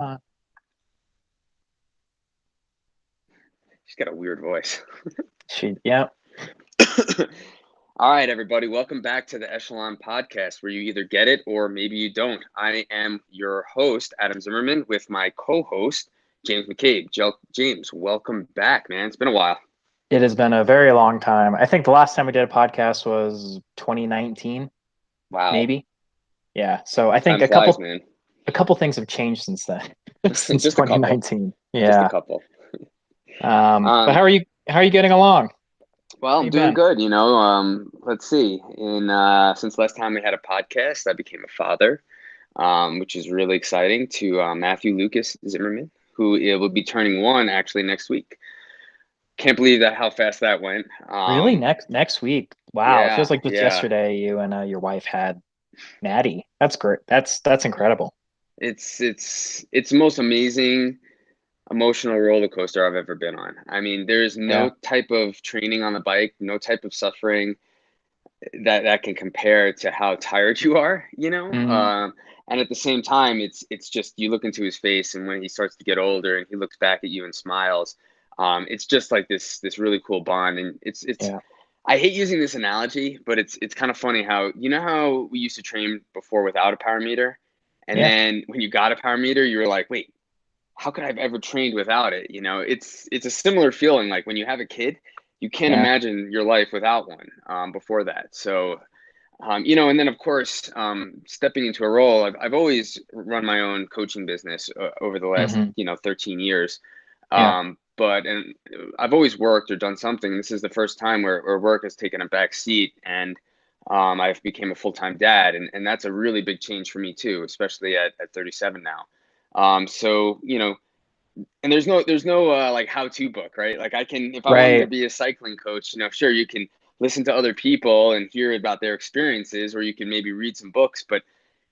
Uh, She's got a weird voice. yeah. All right, everybody, welcome back to the Echelon Podcast, where you either get it or maybe you don't. I am your host, Adam Zimmerman, with my co-host, James McCabe. James, welcome back, man. It's been a while. It has been a very long time. I think the last time we did a podcast was 2019, Wow, maybe. Yeah. So I think time a flies, couple man. a couple things have changed since then, since Just a couple, 2019. just a Yeah. couple. But Um, how are you getting along? well, How I'm you doing been? good. Let's see. In Since last time we had a podcast, I became a father, which is really exciting to Matthew Lucas Zimmerman, who will be turning one actually next week. Can't believe that how fast that went. Really? Next week. Wow. It feels Yeah, like just yeah. yesterday you and your wife had Maddie. That's great. That's incredible. It's the most amazing emotional roller coaster I've ever been on. I mean, there's no Yeah. type of training on the bike, no type of suffering that can compare to how tired you are, you know? Hmm. And at the same time, it's just you look into his face, and when he starts to get older and he looks back at you and smiles, it's just like this really cool bond. And it's Yeah. I hate using this analogy, but it's kind of funny how you know how we used to train before without a power meter, and Yeah. then when you got a power meter, you were like, wait, how could I have ever trained without it? You know, it's a similar feeling like when you have a kid, you can't Yeah. imagine your life without one before that. So, and then of course, stepping into a role, I've always run my own coaching business over the last, Hmm. 13 years. Yeah. But I've always worked or done something. This is the first time where work has taken a back seat, and I've became a full-time dad, and that's a really big change for me too, especially at 37 now. So, and there's no like how-to book, right? Like I can, if I wanted to Right. be a cycling coach, sure, you can listen to other people and hear about their experiences, or you can maybe read some books, but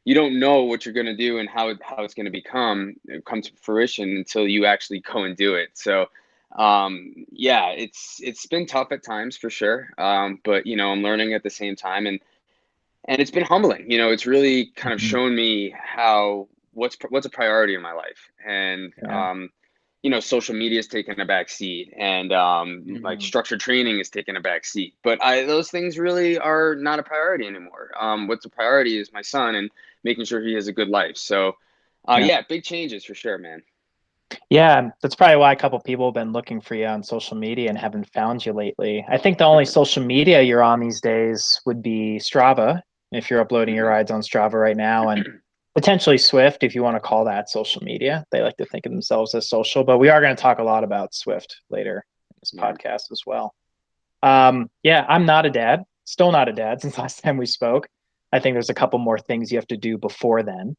you don't know what you're going to do and how it's going to come to fruition until you actually go and do it. So yeah, it's been tough at times for sure, but I'm learning at the same time, and it's been humbling. It's really kind of Hmm. shown me how what's a priority in my life. And Yeah. social media is taking a back seat, and like Hmm. structured training is taking a back seat, but I those things really are not a priority anymore. What's a priority is my son and making sure he has a good life. So Yeah. yeah, big changes for sure, man. Yeah, that's probably why a couple people have been looking for you on social media and haven't found you lately. I think the only social media you're on these days would be Strava, if you're uploading your Hmm. rides on Strava right now, and potentially Swift, if you want to call that social media. They like to think of themselves as social, but we are going to talk a lot about Swift later in this Yeah. podcast as well. Yeah, I'm not a dad, still not a dad since last time we spoke. I think there's a couple more things you have to do before then.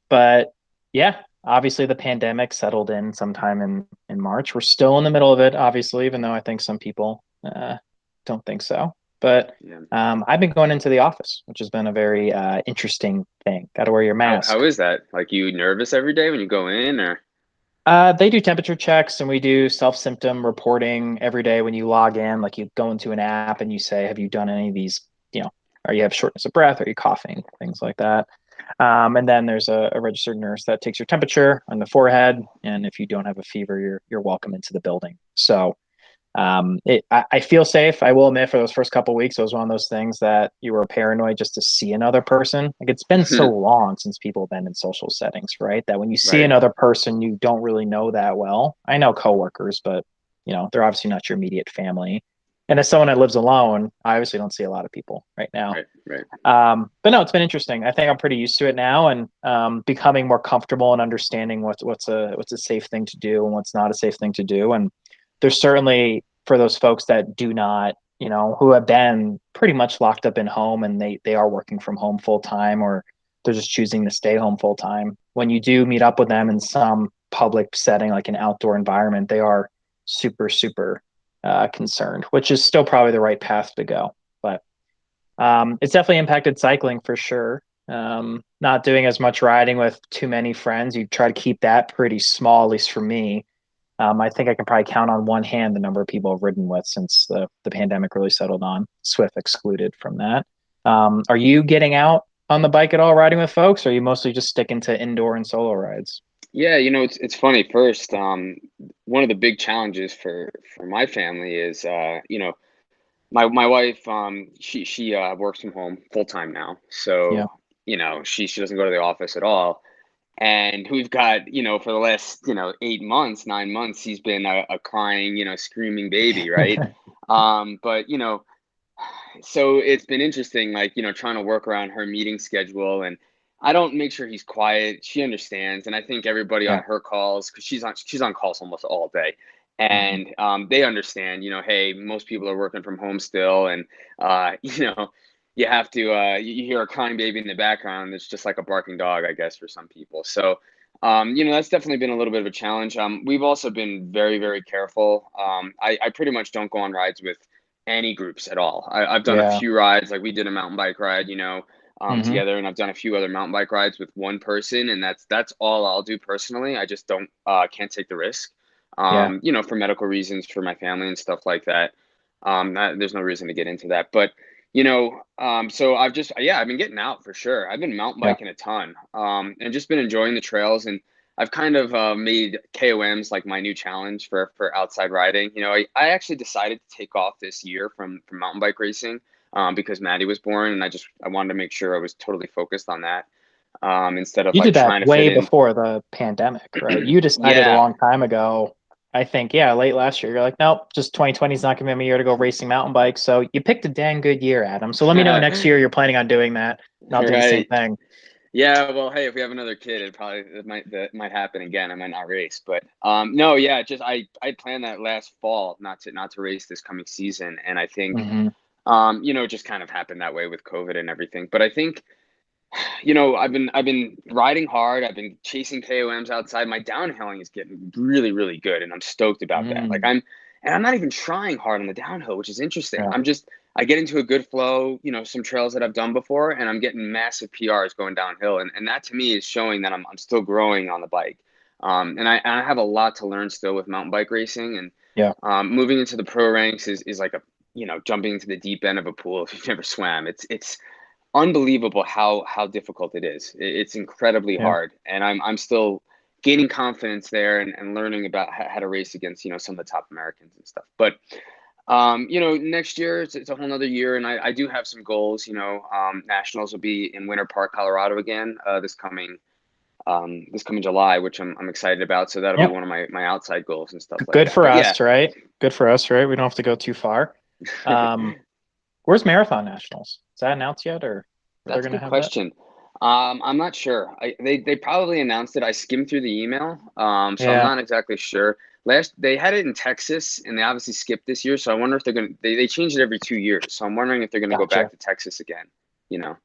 But yeah, obviously the pandemic settled in sometime in March. We're still in the middle of it, obviously, even though I think some people don't think so. But Yeah. I've been going into the office, which has been a very interesting thing. Got to wear your How mask. is that? Like, you nervous every day when you go in, or? They do temperature checks and we do self-symptom reporting every day when you log in. Like you go into an app and you say, have you done any of these, or you have shortness of breath, are you coughing, things like that. And then there's a registered nurse that takes your temperature on the forehead. And if you don't have a fever, you're welcome into the building. So I feel safe. I will admit, for those first couple of weeks, it was one of those things that you were paranoid just to see another person. Like it's been so long since people have been in social settings, right? That when you see Right. another person you don't really know that well, I know coworkers, but they're obviously not your immediate family. And as someone that lives alone, I obviously don't see a lot of people right now. Right. Right. But no, it's been interesting. I think I'm pretty used to it now, and becoming more comfortable and understanding what's a safe thing to do and what's not a safe thing to do. And there's certainly for those folks that do not, who have been pretty much locked up in home and they are working from home full time, or they're just choosing to stay home full time. When you do meet up with them in some public setting, like an outdoor environment, they are super, super concerned, which is still probably the right path to go. But it's definitely impacted cycling for sure. Not doing as much riding with too many friends. You try to keep that pretty small, at least for me. I think I can probably count on one hand the number of people I've ridden with since the pandemic really settled on, Swift excluded from that. Are you getting out on the bike at all, riding with folks, or are you mostly just sticking to indoor and solo rides? Yeah, it's funny. First, one of the big challenges for my family is, my wife, she works from home full time now, Yeah. so she doesn't go to the office at all. And we've got, for the last 8 months, 9 months, he's been a crying, screaming baby, right? But so it's been interesting, like, trying to work around her meeting schedule. And I don't make sure he's quiet. She understands. And I think everybody on Yeah. her calls, because she's on calls almost all day. Hmm. And they understand, hey, most people are working from home still. And, you have to, you hear a crying baby in the background. It's just like a barking dog, I guess, for some people. So, that's definitely been a little bit of a challenge. We've also been very, very careful. I pretty much don't go on rides with any groups at all. I've done a Yeah. few rides, like we did a mountain bike ride, Hmm. together, and I've done a few other mountain bike rides with one person, and that's all I'll do personally. I just don't can't take the risk, Yeah. for medical reasons for my family and stuff like that. There's no reason to get into that, but so I've been getting out for sure. I've been mountain Yeah. biking a ton, and just been enjoying the trails. And I've kind of made KOMs like my new challenge for outside riding. I actually decided to take off this year from mountain bike racing, because Maddie was born, and I wanted to make sure I was totally focused on that, instead of You like did that trying to fit way in. before the pandemic, right? You decided a Yeah, long time ago, I think, yeah, late last year. You're like, nope, just 2020 is not going to be my year to go racing mountain bikes. So you picked a dang good year, Adam. So let me know next year you're planning on doing that, and I'll do the same right. thing. Yeah, well, hey, if we have another kid, that might happen again. I might not race, but no, yeah, just I planned that last fall not to race this coming season, and I think Hmm. it just kind of happened that way with COVID and everything. But I think I've been riding hard. I've been chasing KOMs outside. My downhilling is getting really, really good, and I'm stoked about that. Like Mm, I'm not even trying hard on the downhill, which is interesting. yeah. I get into a good flow, some trails that I've done before, and I'm getting massive PRs going downhill, and that to me is showing that I'm still growing on the bike. And I have a lot to learn still with mountain bike racing, and Yeah. moving into the pro ranks is like jumping into the deep end of a pool if you've never swam. It's unbelievable how difficult it is. It's incredibly Yeah. hard, and I'm still gaining confidence there, and learning about how to race against some of the top Americans and stuff. But next year it's a whole nother year, and I do have some goals. Nationals will be in Winter Park, Colorado again, this coming July, which I'm excited about. So that'll be Yep. one of my outside goals and stuff like Good that. for But yeah, us, right? Good for us, right? We don't have to go too far. Um, where's Marathon Nationals? Is that announced yet, or they're that's a going to good have that? question. I'm not sure. They probably announced it. I skimmed through the email, so I'm Yeah. not exactly sure. Last they had it in Texas, and they obviously skipped this year. So I wonder if they're gonna. They change it every 2 years, so I'm wondering if they're gonna go back Gotcha. to Texas again. You know?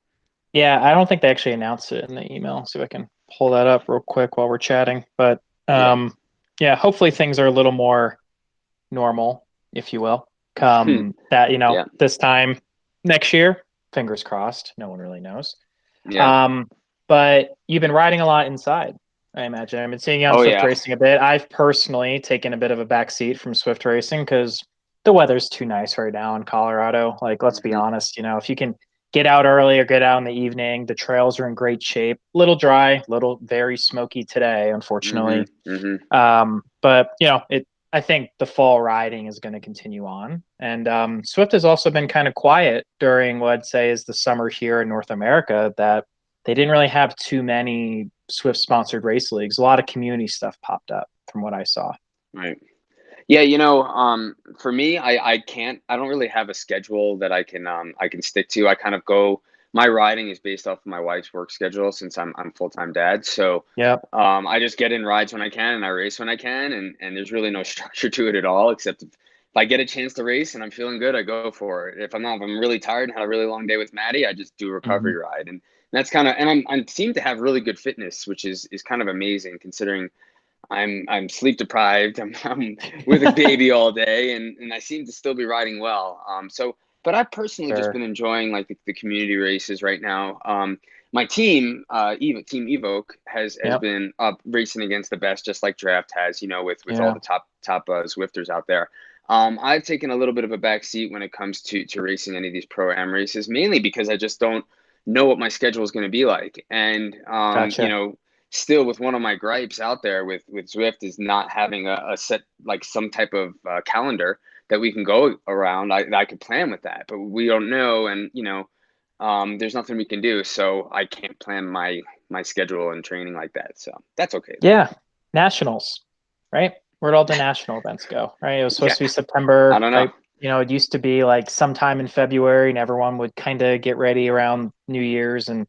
Yeah, I don't think they actually announced it in the email. See if I can pull that up real quick while we're chatting. But Yeah. yeah, hopefully things are a little more normal, if you will, come that, Yeah. this time next year. Fingers crossed. No one really knows. Yeah. Um, but you've been riding a lot inside, I imagine. I've been seeing you on Oh Swift yeah. Racing a bit. I've personally taken a bit of a back seat from Swift Racing because the weather's too nice right now in Colorado. Like, let's be Hmm. honest, if you can get out early or get out in the evening, the trails are in great shape. Little dry, little very smoky today, Hmm. unfortunately. Hmm. But I think the fall riding is going to continue on. And Swift has also been kind of quiet during what I'd say is the summer here in North America, that they didn't really have too many Swift sponsored race leagues. A lot of community stuff popped up from what I saw. Right. Yeah, for me, I don't really have a schedule that I can stick to. I kind of go, my riding is based off of my wife's work schedule since I'm full-time dad. So Yep. I just get in rides when I can, and I race when I can, and there's really no structure to it at all, except if I get a chance to race and I'm feeling good, I go for it. If I'm really tired and had a really long day with Maddie, I just do a Hmm. recovery ride. And that's kind of, and I seem to have really good fitness, which is kind of amazing considering I'm sleep deprived. I'm with a baby all day, and I seem to still be riding well. But I've personally just Sure. been enjoying like the community races right now. My team, Team Evoke, has Yep. been up racing against the best, just like Draft has. With all Yeah. the top Zwifters out there. I've taken a little bit of a back seat when it comes to racing any of these pro-am races, mainly because I just don't know what my schedule is going to be like, and Gotcha. still, with one of my gripes out there with Zwift is not having a set, like some type of calendar that we can go around. I could plan with that, but we don't know, and there's nothing we can do, so I can't plan my schedule and training like that. So that's okay though. Yeah. Nationals, right? Where'd all the national events go, right? It was supposed Yeah, to be I September, don't know. right? It used to be like sometime in February and everyone would kind of get ready around New Year's. And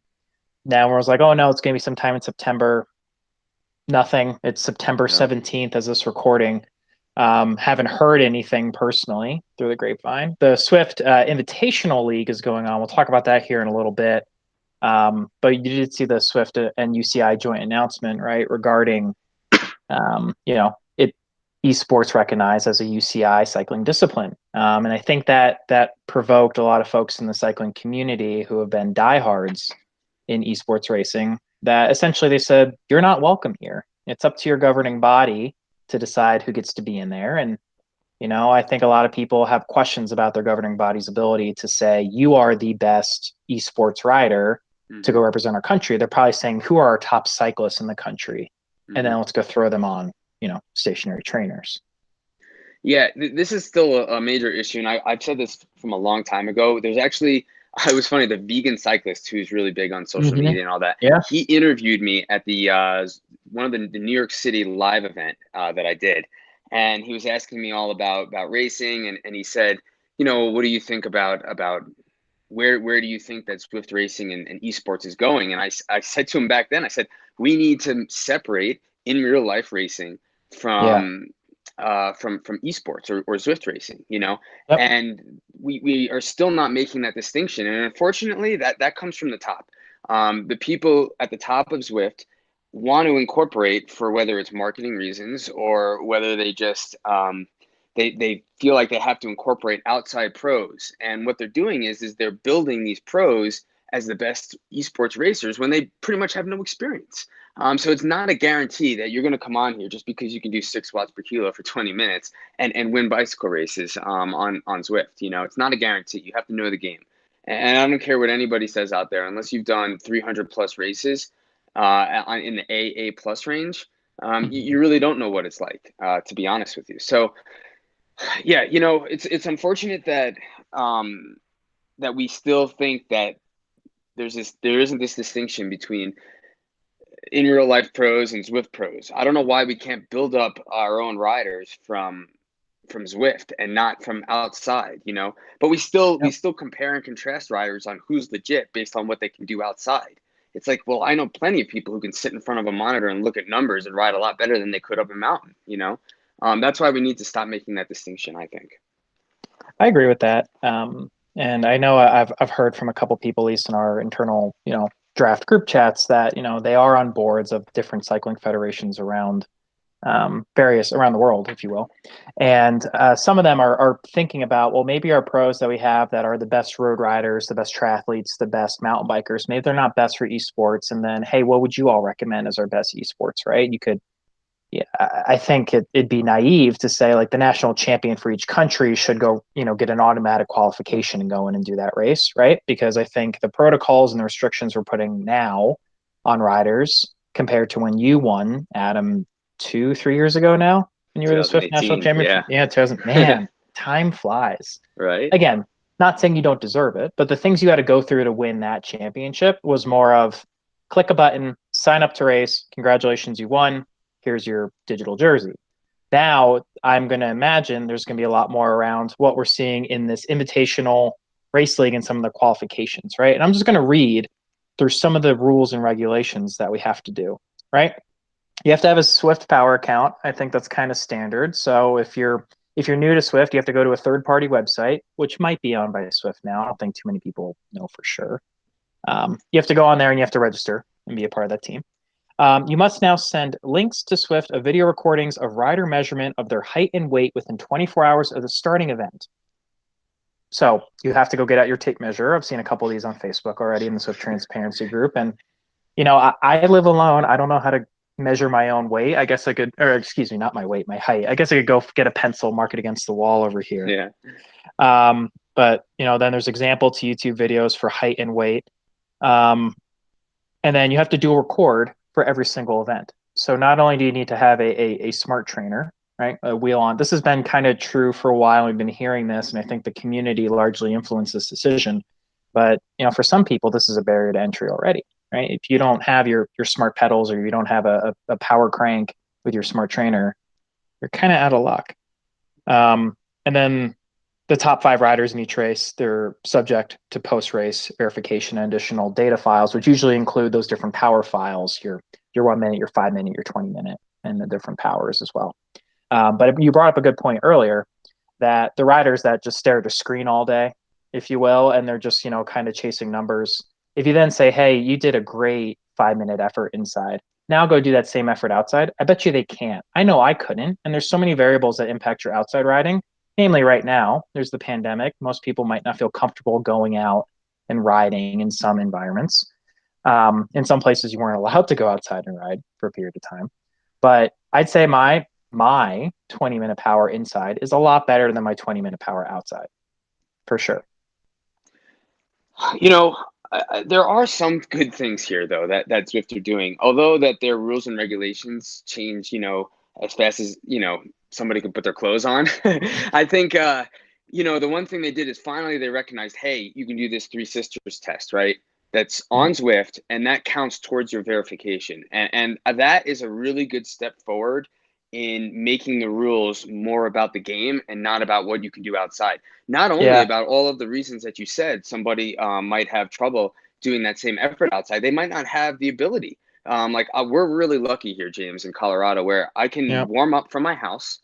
now we're like, oh no, it's going to be sometime in September. Nothing. It's September No. 17th as this recording. Haven't heard anything personally through the grapevine. The Swift Invitational League is going on. We'll talk about that here in a little bit. But you did see the Swift and UCI joint announcement, right, regarding, it esports recognized as a UCI cycling discipline. And I think that provoked a lot of folks in the cycling community who have been diehards in esports racing, that essentially they said, you're not welcome here. It's up to your governing body to decide who gets to be in there. And, I think a lot of people have questions about their governing body's ability to say, you are the best esports rider to go represent our country. They're probably saying, who are our top cyclists in the country? And then let's go throw them on, stationary trainers. Yeah, this is still a major issue, and I've said this from a long time ago. There's actually, it was funny, the vegan cyclist who's really big on social media and all that. Yeah. He interviewed me at the one of the New York City live event that I did, and he was asking me all about racing, and he said, what do you think about where do you think that Swift racing and esports is going? And I said to him back then, I said, we need to separate in real life racing from esports or Zwift racing, Yep. and we are still not making that distinction. And unfortunately, that comes from the top. The people at the top of Zwift want to incorporate, for whether it's marketing reasons or whether they just they feel like they have to incorporate outside pros. And what they're doing is they're building these pros as the best esports racers when they pretty much have no experience. So it's not a guarantee that you're going to come on here just because you can do 6 watts per kilo for 20 minutes and win bicycle races on Zwift. It's not a guarantee. You have to know the game. And I don't care what anybody says out there, unless you've done 300 plus races in the AA plus range, you really don't know what it's like, to be honest with you. So, yeah, it's unfortunate that that we still think that there isn't this distinction between in real life pros and Zwift pros. I don't know why we can't build up our own riders from Zwift and not from outside, but we still compare and contrast riders on who's legit based on what they can do outside. It's like, well, I know plenty of people who can sit in front of a monitor and look at numbers and ride a lot better than they could up a mountain. That's why we need to stop making that distinction, I think. I agree with that. And I know I've heard from a couple people, at least in our internal, draft group chats, that, they are on boards of different cycling federations around various around the world, if you will. And some of them are thinking about, well, maybe our pros that we have that are the best road riders, the best triathletes, the best mountain bikers, maybe they're not best for esports. And then, hey, what would you all recommend as our best esports, right? You could, I think it'd be naive to say like the national champion for each country should go, get an automatic qualification and go in and do that race, right? Because I think the protocols and the restrictions we're putting now on riders compared to when you won, Adam, 2-3 years ago now, when you were the Swift national champion. Yeah, 2000. Man, time flies. Right. Again, not saying you don't deserve it, but the things you had to go through to win that championship was more of click a button, sign up to race. Congratulations, you won. Here's your digital jersey. Now, I'm going to imagine there's going to be a lot more around what we're seeing in this invitational race league and some of the qualifications, right? And I'm just going to read through some of the rules and regulations that we have to do, right? You have to have a Swift Power account. I think that's kind of standard. So if you're new to Swift, you have to go to a third-party website, which might be owned by Swift now. I don't think too many people know for sure. You have to go on there and you have to register and be a part of that team. You must now send links to Swift of video recordings of rider measurement of their height and weight within 24 hours of the starting event. So you have to go get out your tape measure. I've seen a couple of these on Facebook already in the Swift Transparency group. And, I live alone. I don't know how to measure my own weight. I guess I could, or excuse me, not my weight, my height. I guess I could go get a pencil, mark it against the wall over here. Yeah. But, then there's example to YouTube videos for height and weight. And then you have to do a record for every single event. So not only do you need to have a smart trainer, right, a wheel on. This has been kind of true for a while. We've been hearing this, and I think the community largely influenced this decision. But for some people, this is a barrier to entry already, right? If you don't have your smart pedals, or you don't have a power crank with your smart trainer, you're kind of out of luck. And then the top 5 riders in each race, they're subject to post-race verification and additional data files, which usually include those different power files, your 1 minute, your 5 minute, your 20 minute, and the different powers as well. But you brought up a good point earlier, that the riders that just stare at a screen all day, if you will, and they're just, kind of chasing numbers. If you then say, hey, you did a great 5 minute effort inside, now go do that same effort outside. I bet you they can't. I know I couldn't. And there's so many variables that impact your outside riding. Namely, right now, there's the pandemic. Most people might not feel comfortable going out and riding in some environments. In some places, you weren't allowed to go outside and ride for a period of time. But I'd say my 20-minute power inside is a lot better than my 20-minute power outside, for sure. There are some good things here, though, that Zwift are doing. Although that their rules and regulations change, as fast as, somebody can put their clothes on. I think, the one thing they did is finally they recognized, hey, you can do this Three Sisters test, right? That's on Zwift, and that counts towards your verification. And that is a really good step forward in making the rules more about the game and not about what you can do outside. Not only about all of the reasons that you said, somebody might have trouble doing that same effort outside. They might not have the ability. We're really lucky here, James, in Colorado, where I can warm up from my house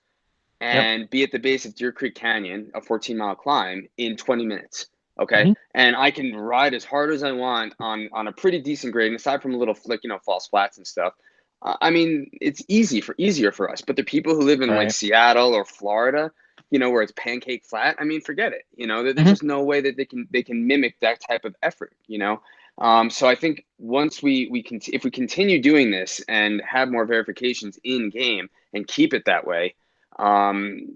and be at the base of Deer Creek Canyon, a 14-mile climb, in 20 minutes. Okay. And I can ride as hard as I want on a pretty decent grade. And aside from a little flick, false flats and stuff, it's easier for us. But the people who live in like Seattle or Florida, where it's pancake flat, forget it. There's just no way that they can mimic that type of effort. So I think once if we continue doing this and have more verifications in game and keep it that way,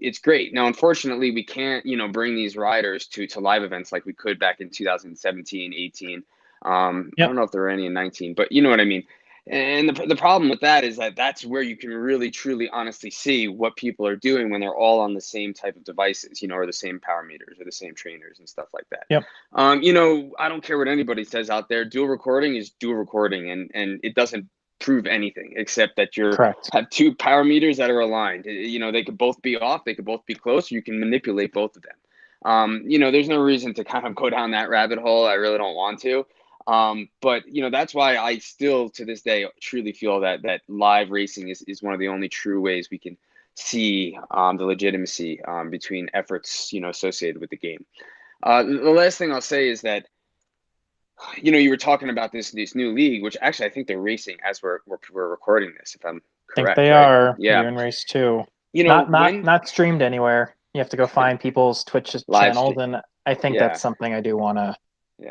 it's great. Now, unfortunately, we can't, bring these riders to live events like we could back in 2017, 18. I don't know if there were any in 19, but you know what I mean. And the problem with that is that that's where you can really, truly, honestly see what people are doing when they're all on the same type of devices, or the same power meters or the same trainers and stuff like that. I don't care what anybody says out there. Dual recording is dual recording, and it doesn't prove anything except that you have 2 power meters that are aligned. They could both be off, they could both be close. You can manipulate both of them. There's no reason to kind of go down that rabbit hole. I really don't want to. But that's why I still to this day truly feel that live racing is one of the only true ways we can see the legitimacy between efforts associated with the game. The last thing I'll say is that you were talking about this new league, which actually I think they're racing as we're recording this, if I'm correct. I think they are. Yeah, you're in race 2. Not streamed anywhere. You have to go find people's Twitch channels, and I think that's something I do want to.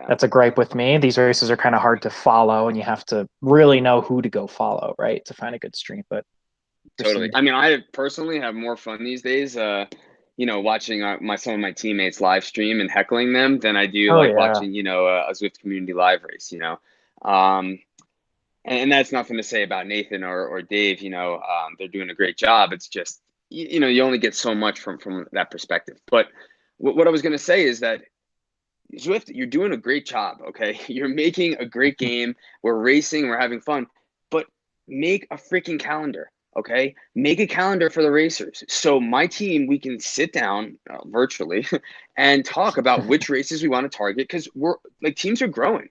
That's a gripe with me. These races are kind of hard to follow, and you have to really know who to go follow, right, to find a good stream. But totally. I personally have more fun these days, watching some of my teammates live stream and heckling them than I do watching, a Zwift community live race, and that's nothing to say about Nathan or Dave, they're doing a great job. It's just, you only get so much from that perspective. But what I was going to say is that Zwift, you're doing a great job, okay? You're making a great game. We're racing, we're having fun, but make a freaking calendar, okay? Make a calendar for the racers. So my team, we can sit down virtually and talk about which races we want to target, because we're like, teams are growing,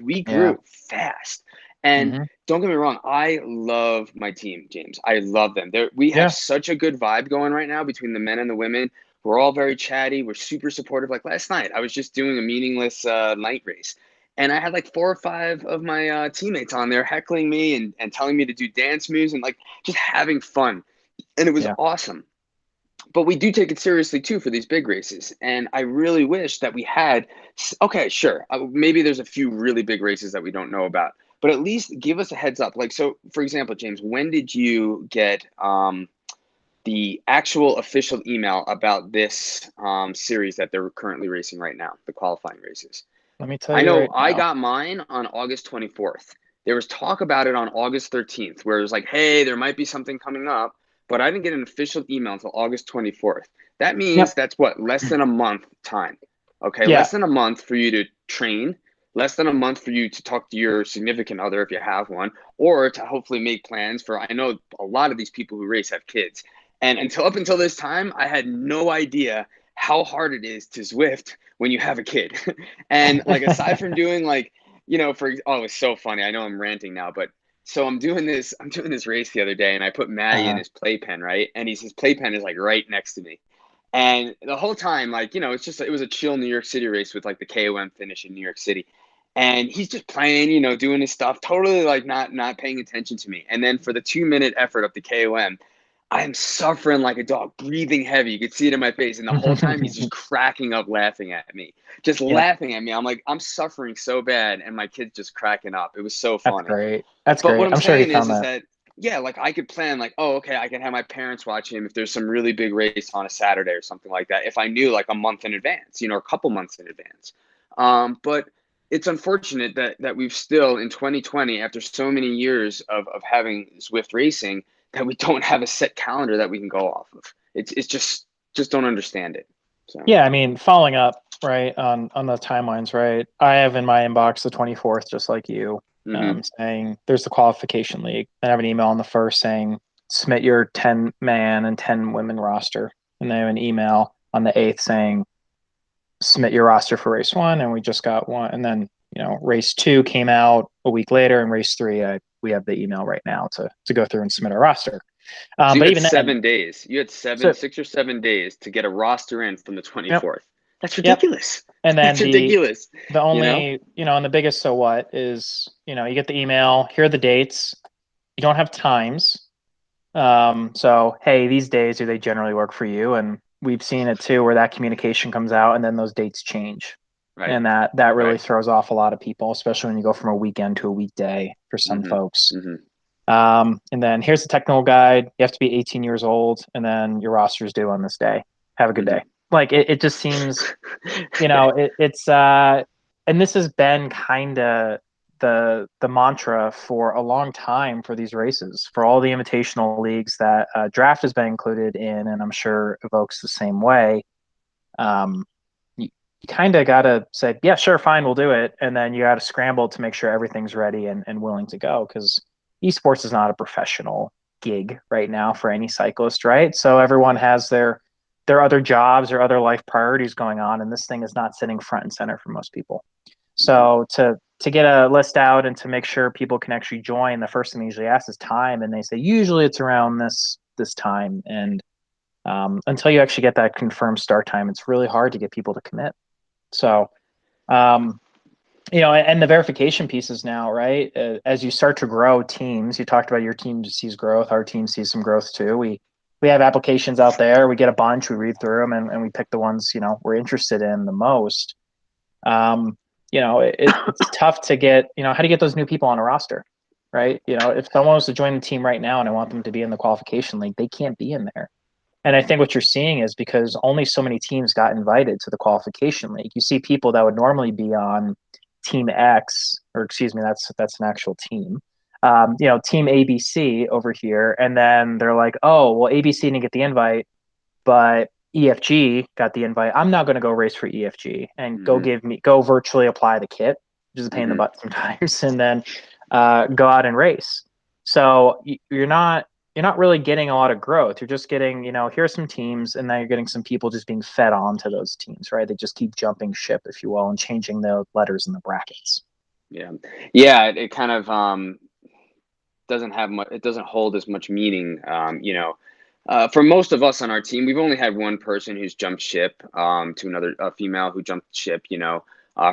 we grew fast. And don't get me wrong, I love my team, James. I love them. We have such a good vibe going right now between the men and the women. We're all very chatty. We're super supportive. Like last night, I was just doing a meaningless night race, and I had like 4 or 5 of my teammates on there heckling me and telling me to do dance moves and like just having fun. And it was awesome. But we do take it seriously too for these big races. And I really wish that we had, okay, sure, maybe there's a few really big races that we don't know about, but at least give us a heads up. Like, so for example, James, when did you get the actual official email about this series that they're currently racing right now, the qualifying races? Let me tell you. I know right I got mine on August 24th. There was talk about it on August 13th, where it was like, hey, there might be something coming up, but I didn't get an official email until August 24th. That means Yep. that's what, less than a month time. Okay, Yeah. less than a month for you to train, less than a month for you to talk to your significant other if you have one, or to hopefully make plans for. I know a lot of these people who race have kids. And up until this time, I had no idea how hard it is to Zwift when you have a kid. And like, aside from doing like, it's so funny. I know I'm ranting now, but so I'm doing this race the other day, and I put Maddie in Uh-huh. his playpen, right? And his playpen is like right next to me. And the whole time, like, it was a chill New York City race with like the KOM finish in New York City. And he's just playing, doing his stuff, totally like not paying attention to me. And then for the 2 minute effort up the KOM, I'm suffering like a dog, breathing heavy. You could see it in my face. And the whole time he's just cracking up, laughing at me, just Yep. laughing at me. I'm like, I'm suffering so bad. And my kid's just cracking up. It was so That's funny. great. That's But what great. I'm I'm sure he saying is, found is that. that, yeah, like I could plan like, oh, okay, I can have my parents watch him if there's some really big race on a Saturday or something like that. If I knew like a month in advance, a couple months in advance. But it's unfortunate that we've still in 2020, after so many years of having Zwift racing, that we don't have a set calendar that we can go off of. It's just don't understand it. So Yeah, I mean, following up, right, on the timelines, right? I have in my inbox the 24th, just like you, hmm saying there's the qualification league. I have an email on the first saying submit your 10-man and 10-women roster. And then I have an email on the 8th saying submit your roster for race one. And we just got one. And then, race two came out a week later, and race three, we have the email right now to go through and submit our roster. so you But had even then, 7 days. You had so 6 or 7 days to get a roster in from the yep, 24th. That's yep. ridiculous. And then That's ridiculous. the You know? only, and the biggest so what is, you get the email, here are the dates. You don't have times. So, hey, these days, do they generally work for you? And we've seen it too, where that communication comes out and then those dates change. Right. And that really Right. throws off a lot of people, especially when you go from a weekend to a weekday for some hmm folks. hmm And then here's the technical guide. You have to be 18 years old, and then your roster is due on this day. Have a good hmm day. Like it just seems, it's and this has been kind of the mantra for a long time for these races, for all the invitational leagues that draft has been included in, and I'm sure Evoke's the same way. You kind of got to say, yeah, sure, fine, we'll do it, and then you got to scramble to make sure everything's ready and willing to go, because esports is not a professional gig right now for any cyclist, right? So everyone has their other jobs or other life priorities going on, and this thing is not sitting front and center for most people. hmm So to get a list out and to make sure people can actually join, the first thing they usually ask is time, and they say usually it's around this time. And until you actually get that confirmed start time, it's really hard to get people to commit. So um, and the verification pieces now, right? As you start to grow teams, you talked about your team sees growth. Our team sees some growth too. We have applications out there. We get a bunch. We read through them, and we pick the ones we're interested in the most. Um, it's tough to get. How do you get those new people on a roster, right? If someone was to join the team right now and I want them to be in the qualification league, they can't be in there. And I think what you're seeing is because only so many teams got invited to the qualification league. You see people that would normally be on Team X, or excuse me, that's an actual team. Team ABC over here, and then they're like, oh, well, ABC didn't get the invite, but EFG got the invite. I'm not going to go race for EFG and hmm go virtually apply the kit, which is a pain in the hmm butt sometimes, and then go out and race. So you're not really getting a lot of growth. You're just getting, here's some teams, and now you're getting some people just being fed on to those teams, right? They just keep jumping ship, if you will, and changing the letters in the brackets. Yeah. Yeah. It kind of doesn't have much. It doesn't hold as much meaning. For most of us on our team, we've only had one person who's jumped ship to another, a female who jumped ship.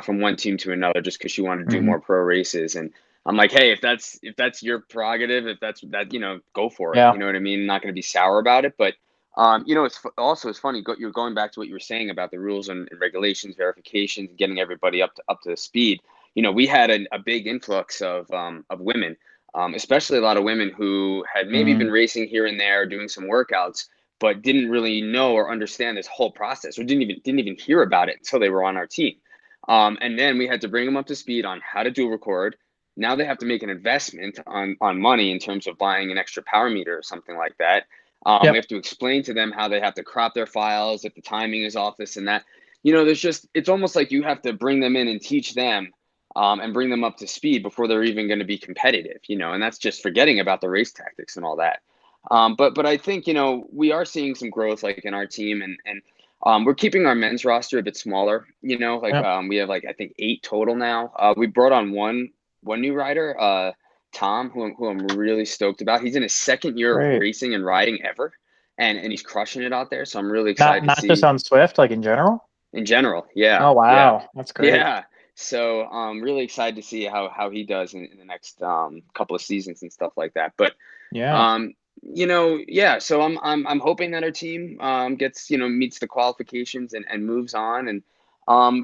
From one team to another, just because she wanted to do Mm-hmm. more pro races. And I'm like, hey, if that's your prerogative, if that's that, go for it. Yeah. You know what I mean? I'm not going to be sour about it, but. It's funny. You're going back to what you were saying about the rules and regulations, verifications, getting everybody up to speed. We had a big influx of women, especially a lot of women who had maybe Mm-hmm. been racing here and there, doing some workouts, but didn't really know or understand this whole process, or didn't even hear about it until they were on our team. And then we had to bring them up to speed on how to dual record, Now they have to make an investment on money in terms of buying an extra power meter or something like that. We Yep. have to explain to them how they have to crop their files, if the timing is off, this and that. It's almost like you have to bring them in and teach them, and bring them up to speed before they're even going to be competitive, and that's just forgetting about the race tactics and all that. But I think, we are seeing some growth like in our team, and we're keeping our men's roster a bit smaller, Yep. we have like, I think 8 total now. We brought on one new rider, Tom, who I'm really stoked about. He's in his second year of Great. racing and riding ever, and he's crushing it out there. So I'm really Not excited to not just see on Zwift, like in general. in general. Yeah, Oh yeah, wow, that's great. yeah. So I'm really excited to see how he does in the next couple of seasons and stuff like that. But Yeah. um, yeah. So I'm hoping that our team gets, meets the qualifications and moves on. And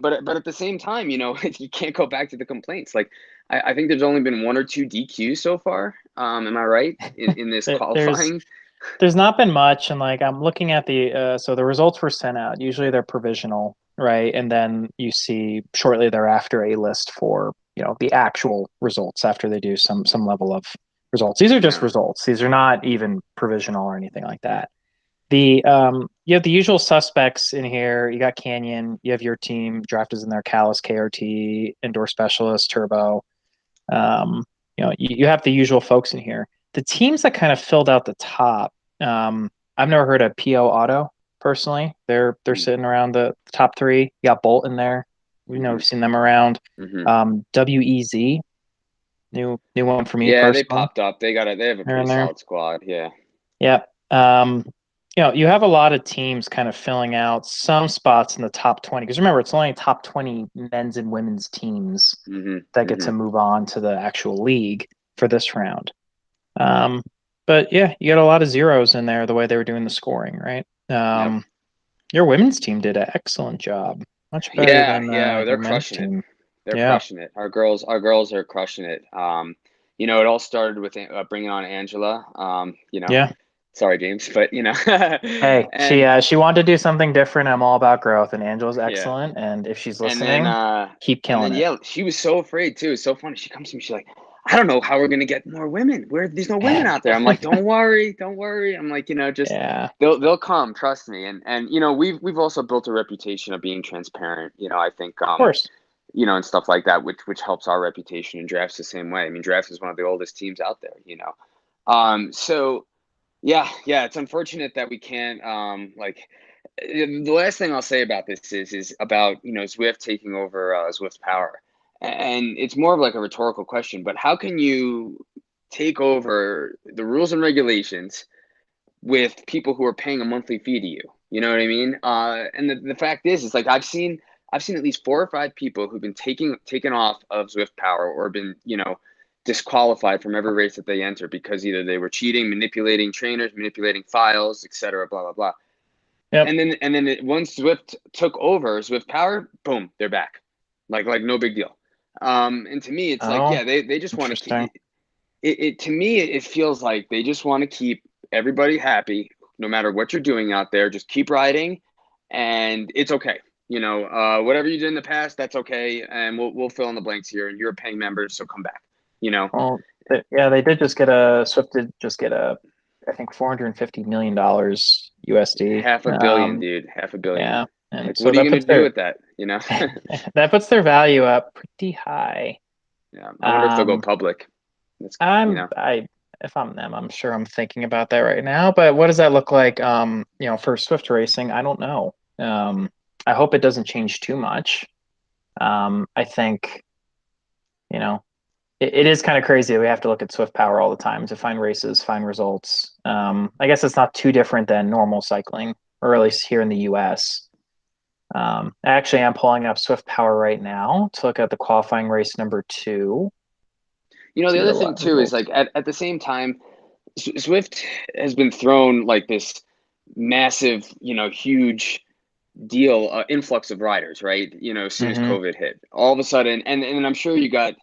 but at the same time, you can't go back to the complaints. Like I think there's only been 1 or 2 DQs so far. Am I right in this There's qualifying? there's not been much, and like I'm looking at so the results were sent out. Usually they're provisional, right? And then you see shortly thereafter a list for the actual results after they do some level of results. These are just Yeah. results. These are not even provisional or anything like that. You have the usual suspects in here. You got Canyon. You have your team. Draft is in there. Callus, KRT, Indoor Specialist, Turbo. You have the usual folks in here. The teams that kind of filled out the top, I've never heard of PO Auto personally. They're sitting around the top 3. You got Bolt in there. We've seen them around. Mm-hmm. WEZ, new one for me Yeah, they personally. popped up. They have a They're pretty in there. solid squad. Yeah. Yep. You have a lot of teams kind of filling out some spots in the top 20. Because remember, it's only top 20 men's and women's teams Mm-hmm. that get Mm-hmm. to move on to the actual league for this round. But yeah, you got a lot of zeros in there the way they were doing the scoring, right? Yep. Your women's team did an excellent job, much better Yeah, than yeah, they're your men's crushing it. team. They're Yeah, crushing it. Our girls are crushing it. It all started with bringing on Angela. yeah. Sorry, James, but Hey, she and she wanted to do something different. I'm all about growth, and Angela's yeah, excellent. And if she's and then listening, keep killing it. yeah, she was so afraid too. It's so funny. She comes to me, she's like, I don't know how we're gonna get more women. There's no women out there. I'm like, don't worry, don't worry. I'm like, just Yeah, they'll come, trust me. And we've also built a reputation of being transparent. I think of course. and stuff like that, which helps our reputation. And Drafts the same way. I mean, Drafts is one of the oldest teams out there. So yeah, it's unfortunate that we can't the last thing I'll say about this is about Zwift taking over Zwift Power, and it's more of like a rhetorical question. But how can you take over the rules and regulations with people who are paying a monthly fee to you? You know what I mean? And the fact is like I've seen at least 4 or 5 people who've been taken off of Zwift Power or been disqualified from every race that they enter because either they were cheating, manipulating trainers, manipulating files, etc. Blah blah blah. Yep. And then once Zwift took over Zwift Power, boom, they're back, like no big deal. And to me, it's like, Oh, yeah, they just want to interesting. keep it. To me, it feels like they just want to keep everybody happy, no matter what you're doing out there. Just keep riding, and it's okay. Whatever you did in the past, that's okay, and we'll fill in the blanks here. And you're a paying member, so come back. Well, yeah, they did just get a Swift did just get I think $450 million USD. 500 million, dude, 500 million. Yeah, and Like, so what are you that gonna puts do their with that? that puts their value up pretty high. Yeah, I wonder if they'll go Um, public. That's I if I'm them, I'm sure I'm thinking about that right now. But what does that look like? For Swift racing, I don't know. I hope it doesn't change too much. I think, you know, it is kind of crazy that we have to look at Swift Power all the time to find races, find results. I guess it's not too different than normal cycling, or at least here in the US. Actually, I'm pulling up Swift Power right now to look at the qualifying race number 2. The See other the thing too is results. like at the same time, Zwift has been thrown like this massive, huge deal, influx of riders, right? As soon as Hmm. COVID hit, all of a sudden, and I'm sure you got,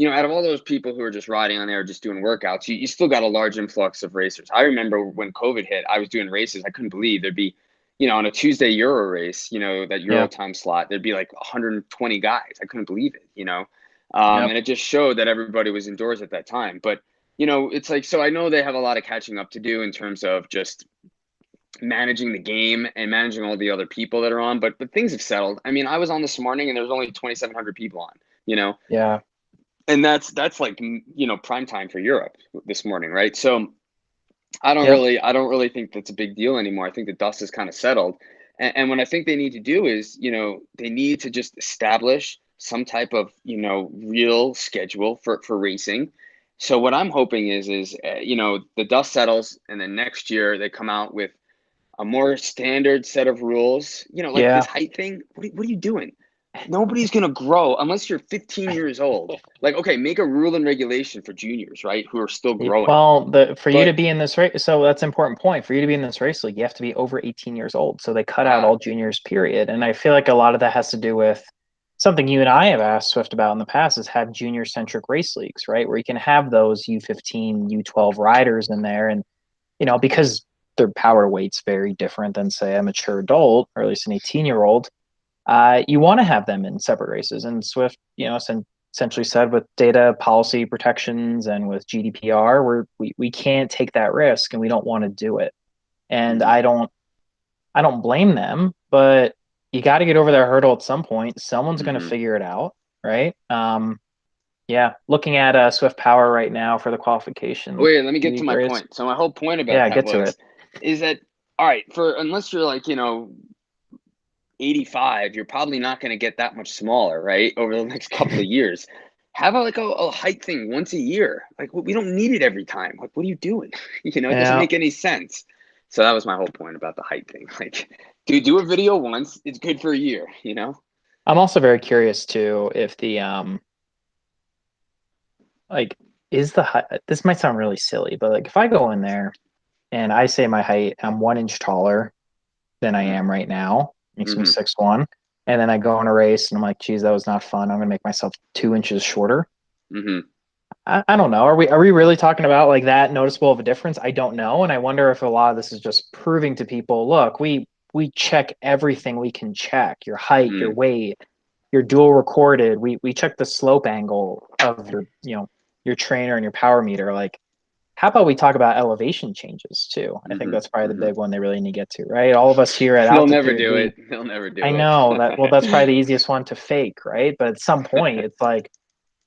out of all those people who are just riding on there, just doing workouts, you still got a large influx of racers. I remember when COVID hit, I was doing races. I couldn't believe there'd be, on a Tuesday Euro race, that Euro Yeah. time slot, there'd be like 120 guys. I couldn't believe it. Yep. And it just showed that everybody was indoors at that time. But, it's like, so I know they have a lot of catching up to do in terms of just managing the game and managing all the other people that are on, but things have settled. I mean, I was on this morning and there was only 2,700 people on, Yeah. and that's like, prime time for Europe this morning, right? So Yep. I don't really think that's a big deal anymore. I think the dust has kind of settled. And what I think they need to do is, they need to just establish some type of, real schedule for racing. So what I'm hoping is the dust settles and then next year they come out with a more standard set of rules. Like Yeah. this height thing. What are you doing? Nobody's gonna grow unless you're 15 years old. Like, okay, make a rule and regulation for juniors, right, who are still growing. Well, for you to But be in this race, so that's an important point. For you to be in this race league, you have to be over 18 years old. So they cut out all juniors, period. And I feel like a lot of that has to do with something you and I have asked Swift about in the past is have junior centric race leagues, right? Where you can have those U15, U12 riders in there. And, because their power weight's very different than, say, a mature adult, or at least an 18-year-old, you want to have them in separate races. And Swift, essentially said with data policy protections and with GDPR, we can't take that risk and we don't want to do it. And I don't blame them, but you got to get over that hurdle at some point. Someone's going to figure it out, right? Yeah, looking at Swift Power right now for the qualification. wait, let me get to my point. So my whole point about Yeah, that get to it. is that, all right, for unless you're like, 85, you're probably not going to get that much smaller, right? Over the next couple of years. Have a height thing once a year. Like, we don't need it every time. Like, what are you doing? It doesn't Yeah, make any sense. So that was my whole point about the height thing. Like, do a video once. It's good for a year, I'm also very curious too if the like is the height. This might sound really silly, but like if I go in there and I say my height, I'm 1 inch taller than I am right now. Makes me 6'1". And then I go on a race and I'm like, geez, that was not fun. I'm gonna make myself 2 inches shorter. I don't know. Are we really talking about like that noticeable of a difference? I don't know. And I wonder if a lot of this is just proving to people, look, we check everything we can check. Your height, your weight, your dual recorded. We check the slope angle of your trainer and your power meter. Like, how about we talk about elevation changes too? I think that's probably the big one they really need to get to, right? All of us here at They'll never altitude, do it. They'll never do I it. know that. Well, that's probably the easiest one to fake, right? But at some point, it's like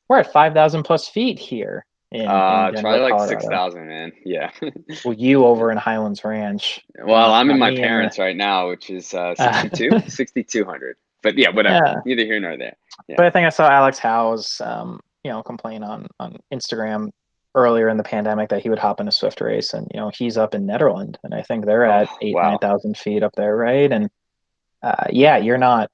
we're at 5,000 plus feet here in It's Denver, probably like Colorado. 6,000, man. Yeah. Well, you over in Highlands Ranch, Well, I'm in not my me in the. parents right now, which is 6,200. But yeah, whatever. Yeah, Neither here nor there. Yeah. but I think I saw Alex Howes, complain on Instagram earlier in the pandemic that he would hop in a Swift race, and he's up in Netherlands, and I think they're at Oh, 9 wow. thousand feet up there, right? And yeah, you're not.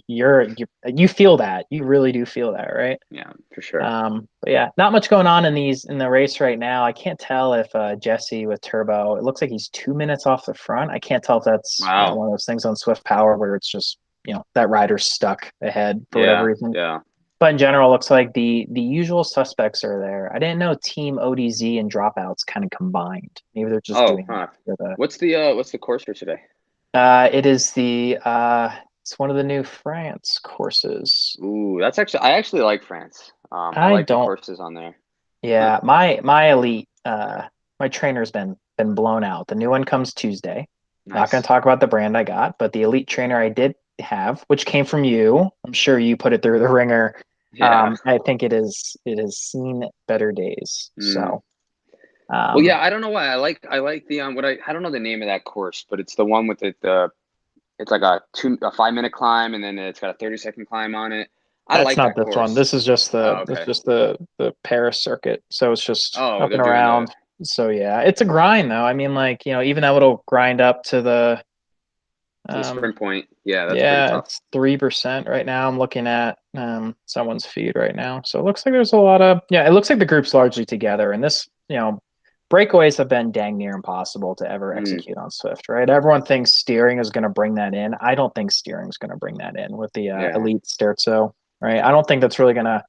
You feel that. You really do feel that, right? Yeah, for sure. But yeah, not much going on in the race right now. I can't tell if Jesse with Turbo. It looks like he's 2 minutes off the front. I can't tell if that's Wow. one of those things on Swift Power where it's just that rider's stuck ahead for whatever Yeah. reason. Yeah. But in general, it looks like the usual suspects are there. I didn't know Team ODZ and dropouts kind of combined. Maybe they're just Oh, doing huh. that for the. What's the course for today? It is it's one of the new France courses. Ooh, I actually like France. I I like the don't. courses on there. Huh. Yeah, my elite my trainer's been blown out. The new one comes Tuesday. Not going to Nice. talk about the brand I got, but the elite trainer I did have, which came from you. I'm sure you put it through the ringer. Yeah. I think it has seen better days. Mm. So, Well, um, yeah, I don't know why. I like the I don't know the name of that course, but it's the one with the it's like a 5 minute climb and then it's got a 30-second climb on it. I that's like not that this one. course. This is just Oh, this okay. just the Paris circuit. So it's just Oh, up they're and doing the around. So yeah, it's a grind though. I mean, like, even that little grind up to the sprint point. Yeah, that's pretty yeah, tough. it's 3% right now. I'm looking at someone's feed right now. So it looks like there's a lot of it looks like the group's largely together. And this, breakaways have been dang near impossible to ever Mm, execute on Swift, right? Everyone thinks steering is going to bring that in. I don't think steering is going to bring that in with the yeah. elite sterzo, right? I don't think that's really going to